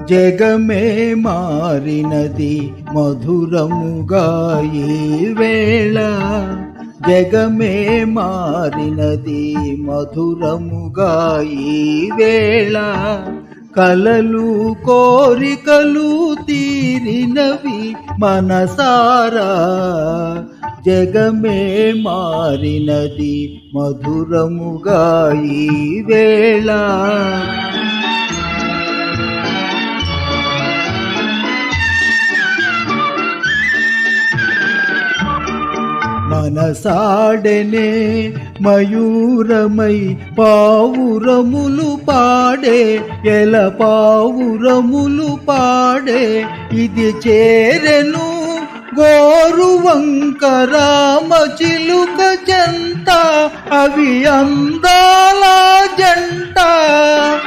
జగమే మారినది మధురముగా ఈ వేళ, జగమే మారినది మధురముగా ఈ వేళ. కలలు కోరికలు తీరినవి మనసారా, జగమే మారినది మధురముగా ఈ వేళ. మనసాడెనే మయూరమై పావురములు పాడే, ఎల పావురములు పాడే. ఇది చేరెను గోరువంక రామ చిలుక చెంత, అవి అందాల జంట.